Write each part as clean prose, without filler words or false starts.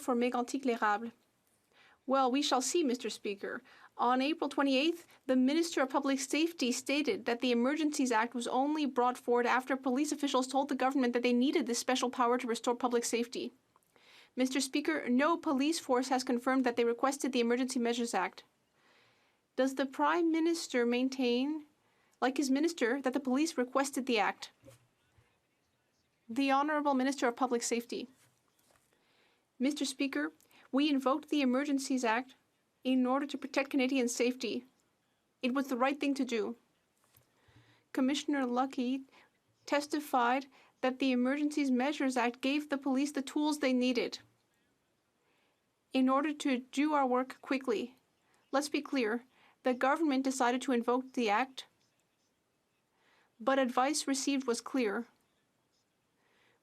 for Mégantic-L'Érable. Well, we shall see, Mr. Speaker. On April 28th, the Minister of Public Safety stated that the Emergencies Act was only brought forward after police officials told the government that they needed this special power to restore public safety. Mr. Speaker, no police force has confirmed that they requested the Emergency Measures Act. Does the Prime Minister maintain, like his minister, that the police requested the act? The Honourable Minister of Public Safety. Mr. Speaker, we invoked the Emergencies Act in order to protect Canadian safety. It was the right thing to do. Commissioner Lucky testified that the Emergencies Measures Act gave the police the tools they needed in order to do our work quickly. Let's be clear, the government decided to invoke the act, but advice received was clear.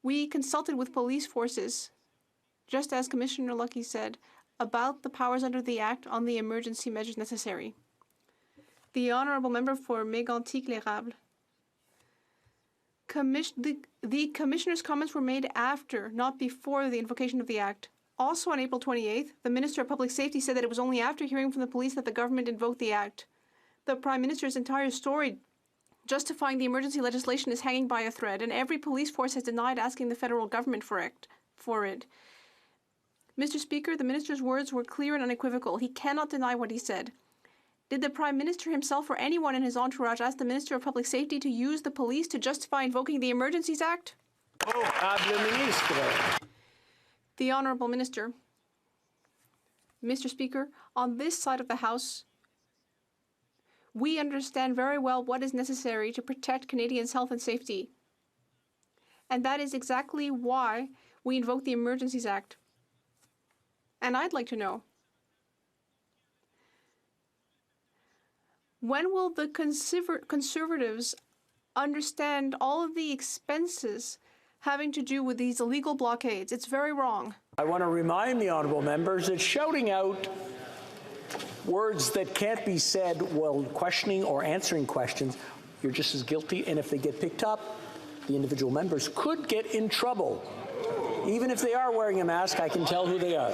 We consulted with police forces, just as Commissioner Lucky said, about the powers under the Act on the emergency measures necessary. The Honourable Member for Mégantic-L'Érable. The Commissioner's comments were made after, not before, the invocation of the Act. Also on April 28th, the Minister of Public Safety said that it was only after hearing from the police that the government invoked the Act. The Prime Minister's entire story justifying the emergency legislation is hanging by a thread, and every police force has denied asking the federal government for it. Mr. Speaker, the Minister's words were clear and unequivocal. He cannot deny what he said. Did the Prime Minister himself or anyone in his entourage ask the Minister of Public Safety to use the police to justify invoking the Emergencies Act? The Honourable Minister. Mr. Speaker, on this side of the House, we understand very well what is necessary to protect Canadians' health and safety. And that is exactly why we invoke the Emergencies Act. And I'd like to know, when will the Conservatives understand all of the expenses having to do with these illegal blockades? It's very wrong. I want to remind the honourable members that shouting out words that can't be said while questioning or answering questions, you're just as guilty, and if they get picked up, the individual members could get in trouble. Even if they are wearing a mask, I can tell who they are.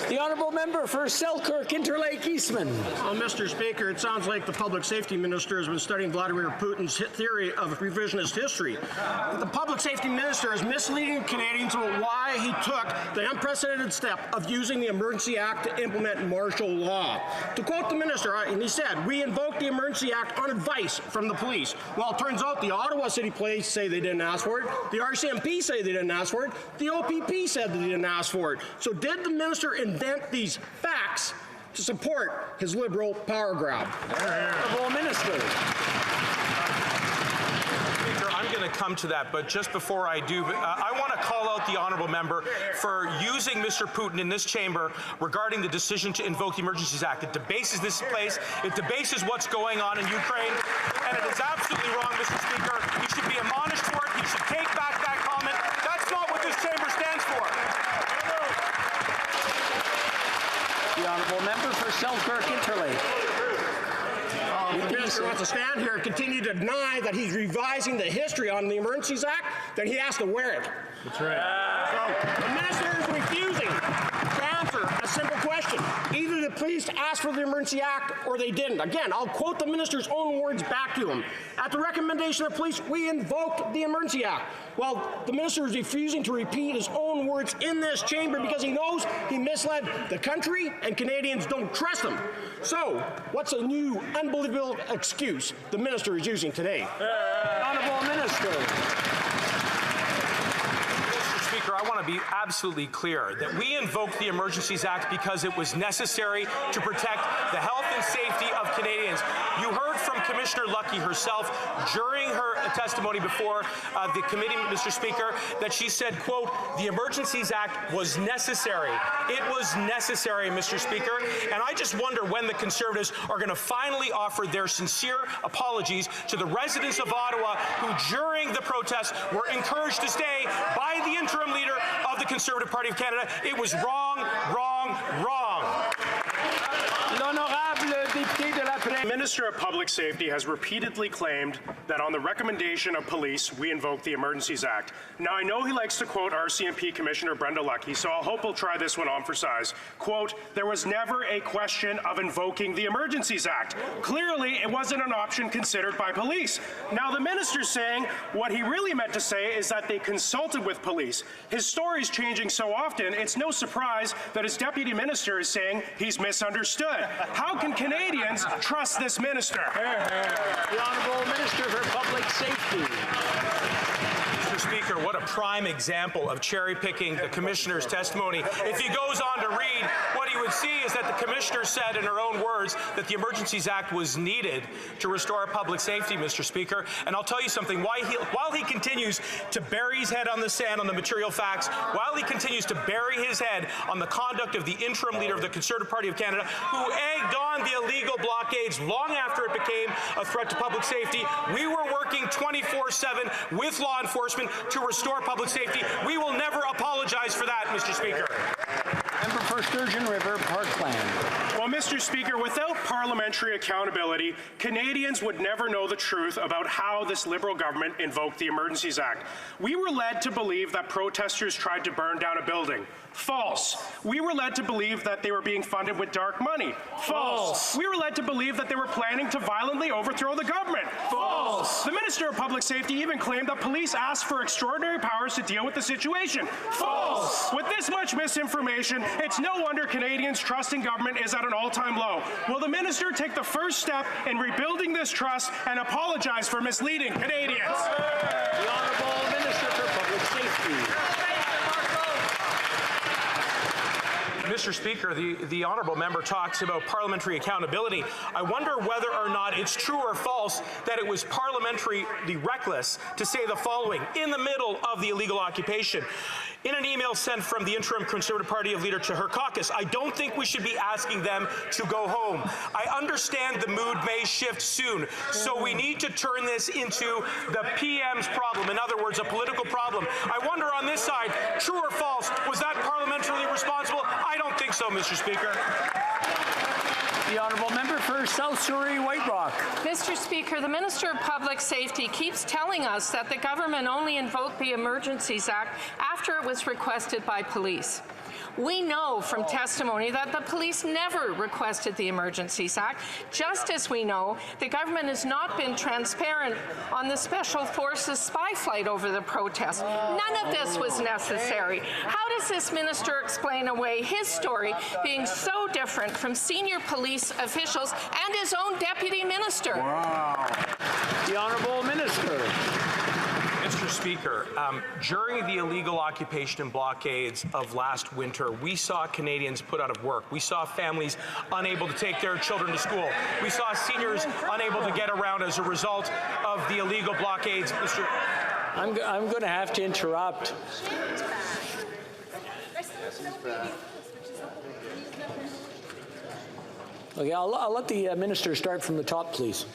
The Honourable Member for Selkirk, Interlake, Eastman. Well, Mr. Speaker, it sounds like the Public Safety Minister has been studying Vladimir Putin's theory of revisionist history. The Public Safety Minister is misleading Canadians about why he took the unprecedented step of using the Emergency Act to implement martial law. To quote the Minister, and he said, "We invoked the Emergency Act on advice from the police." Well, it turns out the Ottawa City Police say they didn't ask for it. The RCMP say they didn't ask for it. The OPP said that they didn't ask for it. So did the Minister invent these facts to support his Liberal power grab? Honourable Minister. Speaker, I'm going to come to that, but just before I do, I want to call out the Honourable Member for using Mr. Putin in this chamber regarding the decision to invoke the Emergencies Act. It debases this place, it debases what's going on in Ukraine, and it is absolutely wrong, Mr. Speaker. You should be admonished for it. You should take back that comment. That's not what this chamber stands for. The Honourable Member for Selkirk, Interlake. If the Minister wants to stand here and continue to deny that he's revising the history on the Emergencies Act, then he has to wear it. That's right. So the Minister is refusing to answer a simple question. Either the police asked for the Emergency Act or they didn't. Again, I'll quote the Minister's own words back to him. At the recommendation of the police, we invoked the Emergency Act. Well, the Minister is refusing to repeat his own words in this chamber because he knows he misled the country and Canadians don't trust him. So, what's a new, unbelievable excuse the Minister is using today? Honourable Minister. Speaker, I want to be absolutely clear that we invoked the Emergencies Act because it was necessary to protect the health and safety of Canadians. You heard from Commissioner Lucky herself during her testimony before the committee, Mr. Speaker, that she said, quote, the Emergencies Act was necessary. It was necessary, Mr. Speaker, and I just wonder when the Conservatives are going to finally offer their sincere apologies to the residents of Ottawa who, during the protests, were encouraged to stay by the interim leader of the Conservative Party of Canada. It was wrong, wrong, wrong. L'honorable député de la Minister of Public Safety has repeatedly claimed that on the recommendation of police, we invoke the Emergencies Act. Now, I know he likes to quote RCMP Commissioner Brenda Lucki, so I hope he'll try this one on for size. Quote, there was never a question of invoking the Emergencies Act. Clearly, it wasn't an option considered by police. Now, the minister's saying what he really meant to say is that they consulted with police. His story's changing so often, it's no surprise that his deputy minister is saying he's misunderstood. How can Canadians trust this minister? The Honourable Minister for Public Safety. Mr. Speaker, what a prime example of cherry-picking the Commissioner's testimony. If he goes on to read, what he would see is that the Commissioner said in her own words that the Emergencies Act was needed to restore public safety, Mr. Speaker. And I'll tell you something, while he continues to bury his head on the sand on the material facts, while he continues to bury his head on the conduct of the interim leader of the Conservative Party of Canada, who egged on the illegal blockades long after it became a threat to public safety, we were working 24/7 with law enforcement to restore public safety. We will never apologize for that, Mr. Speaker. Member for Sturgeon River, Parkland. Well, Mr. Speaker, without parliamentary accountability, Canadians would never know the truth about how this Liberal government invoked the Emergencies Act. We were led to believe that protesters tried to burn down a building. False. We were led to believe that they were being funded with dark money. False. We were led to believe that they were planning to violently overthrow the government. False. The Minister of Public Safety even claimed that police asked for extraordinary powers to deal with the situation. False. With this much misinformation, it's no wonder Canadians' trust in government is at an all-time low. Will the minister take the first step in rebuilding this trust and apologize for misleading Canadians? The Honourable Minister for Public Safety. Mr. Speaker, the honourable member talks about parliamentary accountability. I wonder whether or not it's true or false that it was parliamentarily reckless to say the following in the middle of the illegal occupation. In an email sent from the interim Conservative Party of leader to her caucus, I don't think we should be asking them to go home. I understand the mood may shift soon, so we need to turn this into the PM's problem. In other words, a political problem. I wonder on this side, true or false, was that parliamentarily responsible? I don't think so, Mr. Speaker. The Honourable Member for South Surrey, White Rock. Mr. Speaker, the Minister of Public Safety keeps telling us that the government only invoked the Emergencies Act after it was requested by police. We know from testimony that the police never requested the Emergencies Act, just as we know the government has not been transparent on the Special Forces spy flight over the protest. None of this was necessary. How does this minister explain away his story being so different from senior police officials and his own deputy minister? Wow. The Honourable Minister. Mr. Speaker, during the illegal occupation and blockades of last winter, we saw Canadians put out of work. We saw families unable to take their children to school. We saw seniors unable to get around as a result of the illegal blockades. Mr. I'm going to have to interrupt. Okay, I'll let the minister start from the top, please.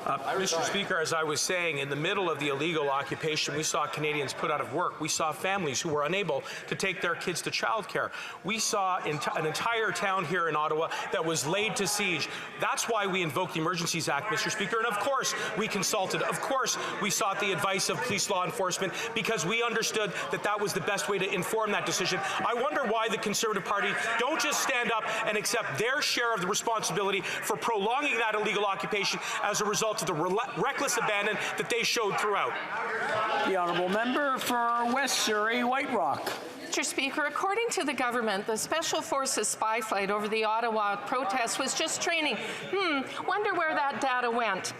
Mr. Speaker, as I was saying, in the middle of the illegal occupation, we saw Canadians put out of work. We saw families who were unable to take their kids to childcare. We saw an entire town here in Ottawa that was laid to siege. That's why we invoked the Emergencies Act, Mr. Speaker. And of course, we consulted. Of course, we sought the advice of police law enforcement because we understood that that was the best way to inform that decision. I wonder why the Conservative Party don't just stand up and accept their share of the responsibility for prolonging that illegal occupation as a result of the reckless abandon that they showed throughout. The Honourable Member for West Surrey, White Rock. Mr. Speaker, according to the government, the Special Forces spy flight over the Ottawa protest was just training. Wonder where that data went.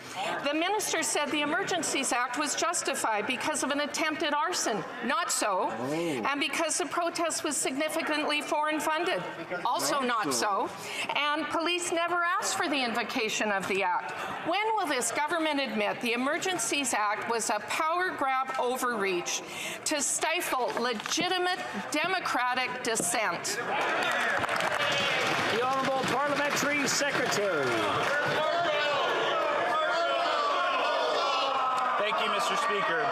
The minister said the Emergencies Act was justified because of an attempted arson. Not so. And because the protest was significantly foreign funded. Also not so. And police never asked for the invocation of the act. When will this government admit the Emergencies Act was a power grab overreach to stifle legitimate democratic dissent? The Honourable Parliamentary Secretary. Thank you, Mr. Speaker.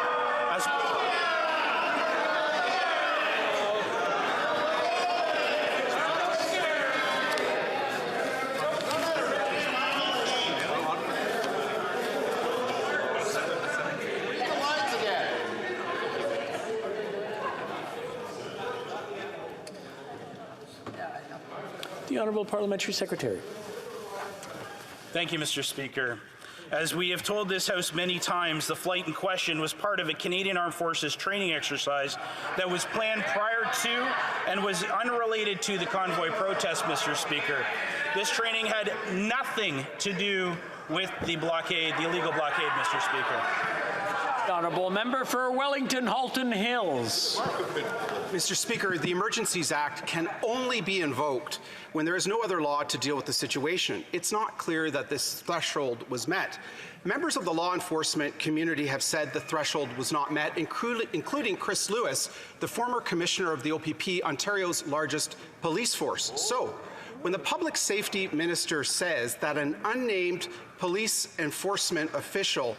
The Honourable Parliamentary Secretary. Thank you, Mr. Speaker. As we have told this House many times, the flight in question was part of a Canadian Armed Forces training exercise that was planned prior to and was unrelated to the convoy protest, Mr. Speaker. This training had nothing to do with the blockade, the illegal blockade, Mr. Speaker. The Honourable Member for Wellington Halton Hills. Mr. Speaker, the Emergencies Act can only be invoked when there is no other law to deal with the situation. It's not clear that this threshold was met. Members of the law enforcement community have said the threshold was not met, including Chris Lewis, the former commissioner of the OPP, Ontario's largest police force. So, when the Public Safety Minister says that an unnamed police enforcement official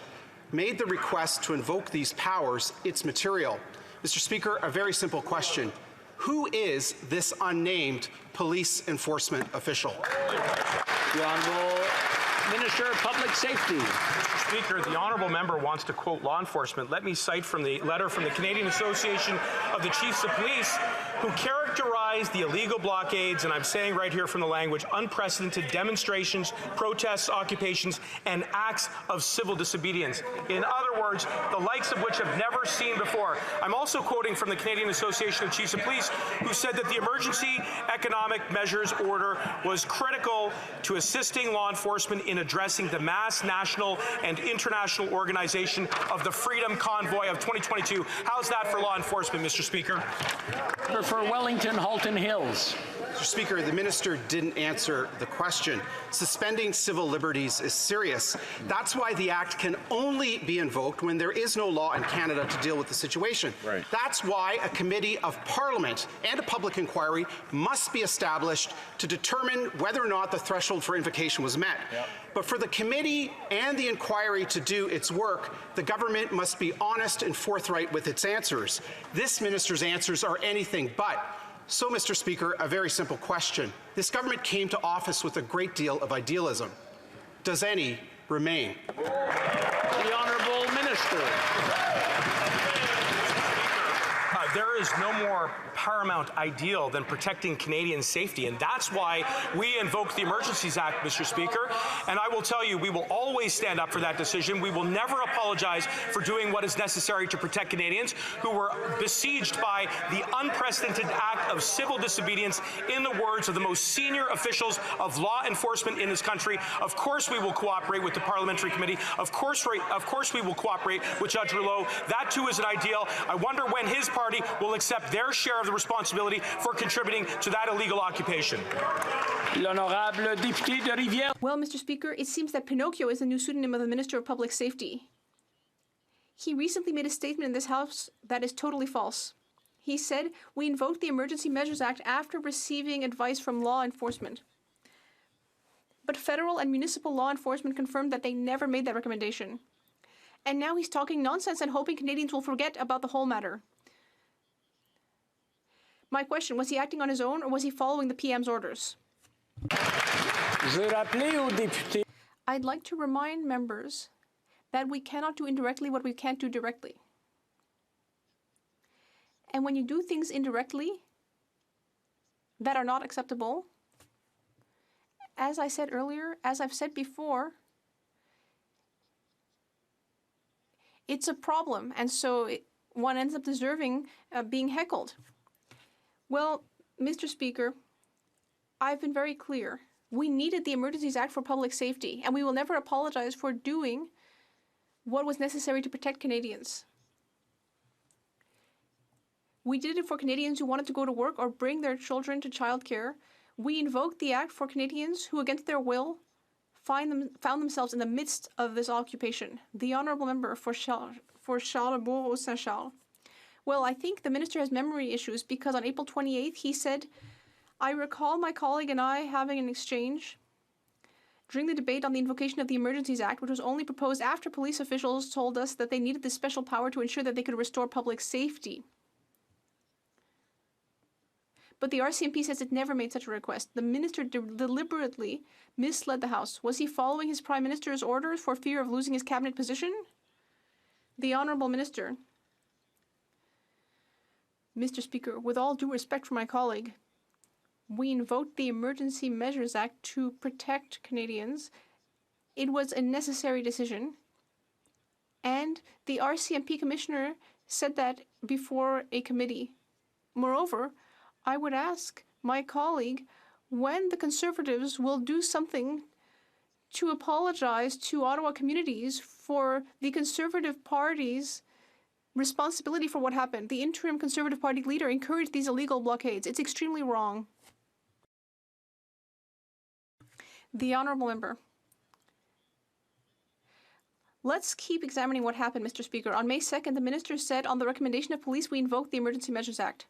made the request to invoke these powers, it's material. Mr. Speaker, a very simple question. Who is this unnamed police enforcement official? The Honourable Minister of Public Safety. Mr. Speaker, the honourable member wants to quote law enforcement. Let me cite from the letter from the Canadian Association of the Chiefs of Police, who characterized the illegal blockades, and I'm saying right here from the language, unprecedented demonstrations, protests, occupations, and acts of civil disobedience. In other words, the likes of which have never seen before. I'm also quoting from the Canadian Association of Chiefs of Police, who said that the Emergency Economic Measures Order was critical to assisting law enforcement in addressing the mass national and international organization of the Freedom Convoy of 2022. How's that for law enforcement, Mr. Speaker? For Wellington Halton Hills. Mr. Speaker, the minister didn't answer the question. Suspending civil liberties is serious. That's why the Act can only be invoked when there is no law in Canada to deal with the situation. Right. That's why a committee of Parliament and a public inquiry must be established to determine whether or not the threshold for invocation was met. Yep. But for the committee and the inquiry to do its work, the government must be honest and forthright with its answers. This minister's answers are anything but. So, Mr. Speaker, a very simple question. This government came to office with a great deal of idealism. Does any remain? The Honourable Minister. There is no more paramount ideal than protecting Canadian safety, and that's why we invoke the Emergencies Act, Mr. Speaker. And I will tell you, we will always stand up for that decision. We will never apologize for doing what is necessary to protect Canadians who were besieged by the unprecedented act of civil disobedience, in the words of the most senior officials of law enforcement in this country. Of course we will cooperate with the Parliamentary Committee. Of course we will cooperate with Judge Rouleau. That too is an ideal. I wonder when his party will accept their share of the responsibility for contributing to that illegal occupation. L'honorable député de Rivière. Well, Mr. Speaker, it seems that Pinocchio is the new pseudonym of the Minister of Public Safety. He recently made a statement in this House that is totally false. He said, "We invoked the Emergency Measures Act after receiving advice from law enforcement." But federal and municipal law enforcement confirmed that they never made that recommendation. And now he's talking nonsense and hoping Canadians will forget about the whole matter. My question, was he acting on his own or was he following the PM's orders? I'd like to remind members that we cannot do indirectly what we can't do directly. And when you do things indirectly that are not acceptable, as I said earlier, as I've said before, it's a problem, and so one ends up deserving being heckled. Well, Mr. Speaker, I've been very clear. We needed the Emergencies Act for public safety, and we will never apologize for doing what was necessary to protect Canadians. We did it for Canadians who wanted to go to work or bring their children to childcare. We invoked the Act for Canadians who, against their will, found themselves in the midst of this occupation. The Honourable Member for Charlebourg-Saint-Charles. Well, I think the minister has memory issues because on April 28th, he said, "I recall my colleague and I having an exchange during the debate on the invocation of the Emergencies Act, which was only proposed after police officials told us that they needed this special power to ensure that they could restore public safety. But the RCMP says it never made such a request. The minister deliberately misled the House. Was he following his Prime Minister's orders for fear of losing his cabinet position?" The Honourable Minister. Mr. Speaker, with all due respect for my colleague, we invoked the Emergency Measures Act to protect Canadians. It was a necessary decision. And the RCMP commissioner said that before a committee. Moreover, I would ask my colleague when the Conservatives will do something to apologize to Ottawa communities for the Conservative Party's responsibility for what happened. The interim Conservative Party leader encouraged these illegal blockades. It's extremely wrong. The honourable member. Let's keep examining what happened, Mr. Speaker. On May 2nd, the minister said, on the recommendation of police, we invoked the Emergency Measures Act.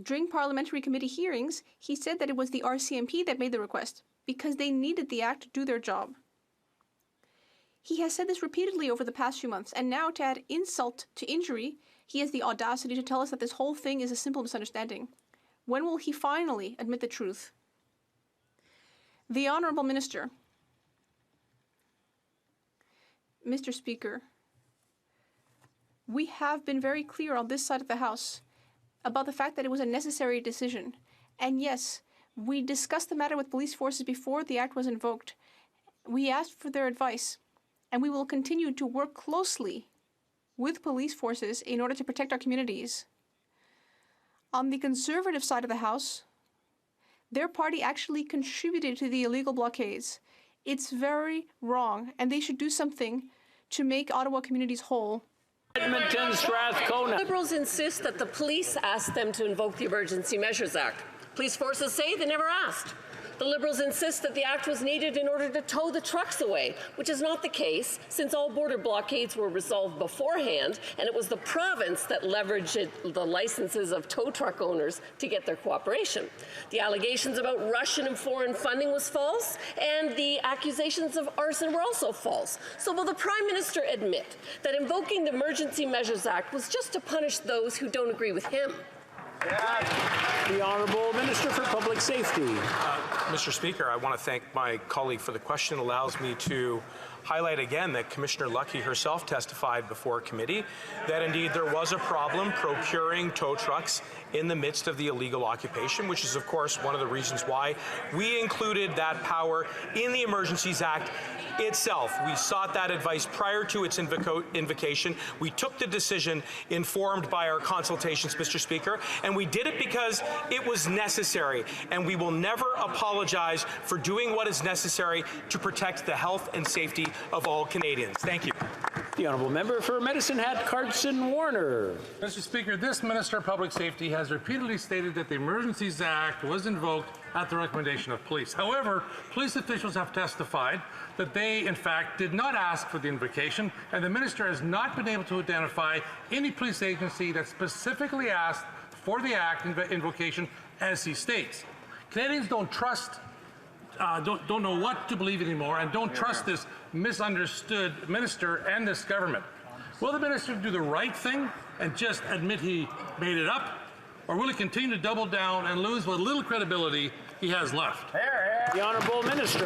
During parliamentary committee hearings, he said that it was the RCMP that made the request because they needed the act to do their job. He has said this repeatedly over the past few months, and now to add insult to injury, he has the audacity to tell us that this whole thing is a simple misunderstanding. When will he finally admit the truth? The honourable minister. Mr. Speaker, we have been very clear on this side of the House about the fact that it was a necessary decision. And yes, we discussed the matter with police forces before the act was invoked. We asked for their advice, and we will continue to work closely with police forces in order to protect our communities. On the Conservative side of the House, their party actually contributed to the illegal blockades. It's very wrong, and they should do something to make Ottawa communities whole. Edmonton, Strathcona. Liberals insist that the police asked them to invoke the Emergency Measures Act. Police forces say they never asked. The Liberals insist that the act was needed in order to tow the trucks away, which is not the case, since all border blockades were resolved beforehand, and it was the province that leveraged the licenses of tow truck owners to get their cooperation. The allegations about Russian and foreign funding was false, and the accusations of arson were also false. So will the Prime Minister admit that invoking the Emergency Measures Act was just to punish those who don't agree with him? The Honourable Minister for Public Safety. Mr. Speaker, I want to thank my colleague for the question. It allows me to highlight again that Commissioner Lucky herself testified before committee that indeed there was a problem procuring tow trucks in the midst of the illegal occupation, which is of course one of the reasons why we included that power in the Emergencies Act itself. We sought that advice prior to its invocation. We took the decision informed by our consultations, Mr. Speaker, and we did it because it was necessary, and we will never apologize for doing what is necessary to protect the health and safety of all Canadians. Thank you. The Honourable Member for Medicine Hat, Carson Warner. Mr. Speaker, this Minister of Public Safety has repeatedly stated that the Emergencies Act was invoked at the recommendation of police. However, police officials have testified that they, in fact, did not ask for the invocation, and the Minister has not been able to identify any police agency that specifically asked for the act invocation, as he states. Canadians don't trust don't know what to believe anymore and don't trust this misunderstood minister and this government. Will the minister do the right thing and just admit he made it up? Or will he continue to double down and lose what little credibility he has left? The Honourable Minister.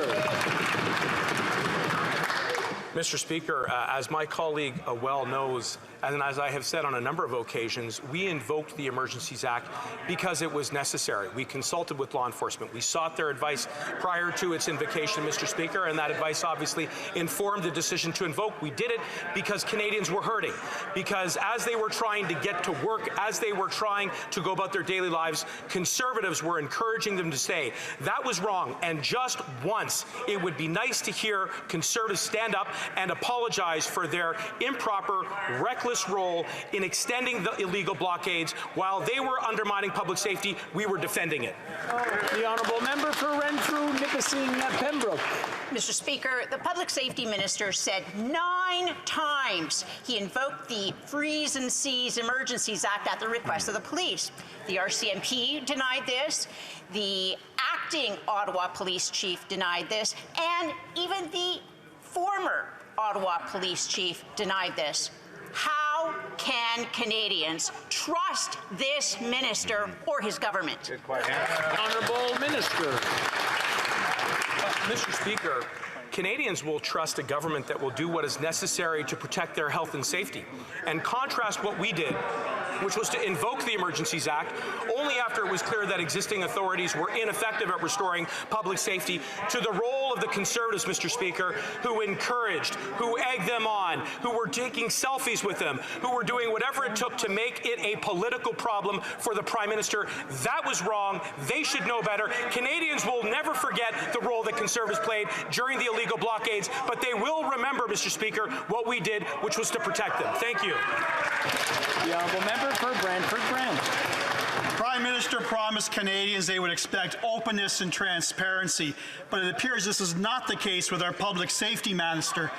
Mr. Speaker, as my colleague well knows, and as I have said on a number of occasions, we invoked the Emergencies Act because it was necessary. We consulted with law enforcement. We sought their advice prior to its invocation, Mr. Speaker, and that advice obviously informed the decision to invoke. We did it because Canadians were hurting, because as they were trying to get to work, as they were trying to go about their daily lives, Conservatives were encouraging them to stay. That was wrong, and just once, it would be nice to hear Conservatives stand up and apologize for their improper, reckless role in extending the illegal blockades. While they were undermining public safety, we were defending it. The Honourable Member for Renfrew, Nipissing, Pembroke. Mr. Speaker, the Public Safety Minister said 9 times he invoked the Freeze and Seize Emergencies Act at the request of the police. The RCMP denied this, the acting Ottawa Police Chief denied this, and even the former Ottawa Police Chief denied this. How can Canadians trust this minister or his government? Honourable Minister. Mr. Speaker, Canadians will trust a government that will do what is necessary to protect their health and safety. And contrast what we did which was to invoke the Emergencies Act, only after it was clear that existing authorities were ineffective at restoring public safety, to the role of the Conservatives, Mr. Speaker, who encouraged, who egged them on, who were taking selfies with them, who were doing whatever it took to make it a political problem for the Prime Minister. That was wrong. They should know better. Canadians will never forget the role that Conservatives played during the illegal blockades, but they will remember, Mr. Speaker, what we did, which was to protect them. Thank you. The honourable member for Brantford Brant. Prime Minister promised Canadians they would expect openness and transparency, but it appears this is not the case with our Public Safety Minister.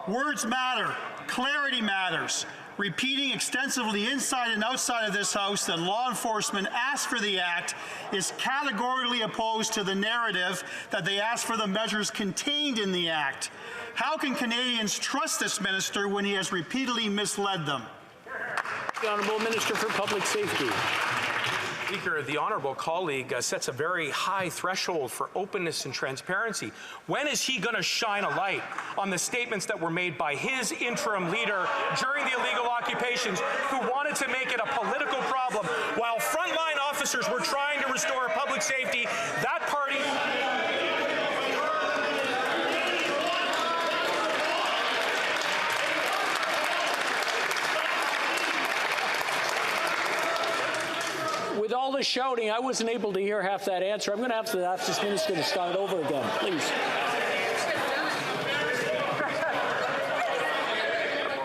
Words matter. Clarity matters. Repeating extensively inside and outside of this House that law enforcement asked for the Act is categorically opposed to the narrative that they asked for the measures contained in the Act. How can Canadians trust this minister when he has repeatedly misled them? The Honourable Minister for Public Safety. Speaker, the honourable colleague sets a very high threshold for openness and transparency. When is he going to shine a light on the statements that were made by his interim leader during the illegal occupations, who wanted to make it a political problem while frontline officers were trying to restore public safety? That party... With all the shouting, I wasn't able to hear half that answer. I'm going to have to ask this minister to start over again, please.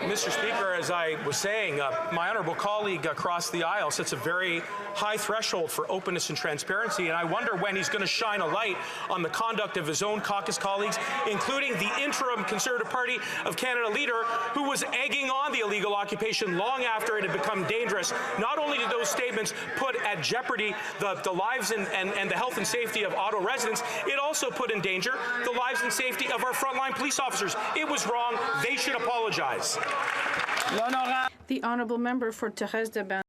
Mr. Speaker, as I was saying, my honourable colleague across the aisle sets a very high threshold for openness and transparency, and I wonder when he's going to shine a light on the conduct of his own caucus colleagues, including the interim Conservative Party of Canada leader, who was egging on the illegal occupation long after it had become dangerous. Not only did those statements put at jeopardy the lives and the health and safety of Ottawa residents, it also put in danger the lives and safety of our frontline police officers. It was wrong. They should apologize. The honourable member for Thérèse de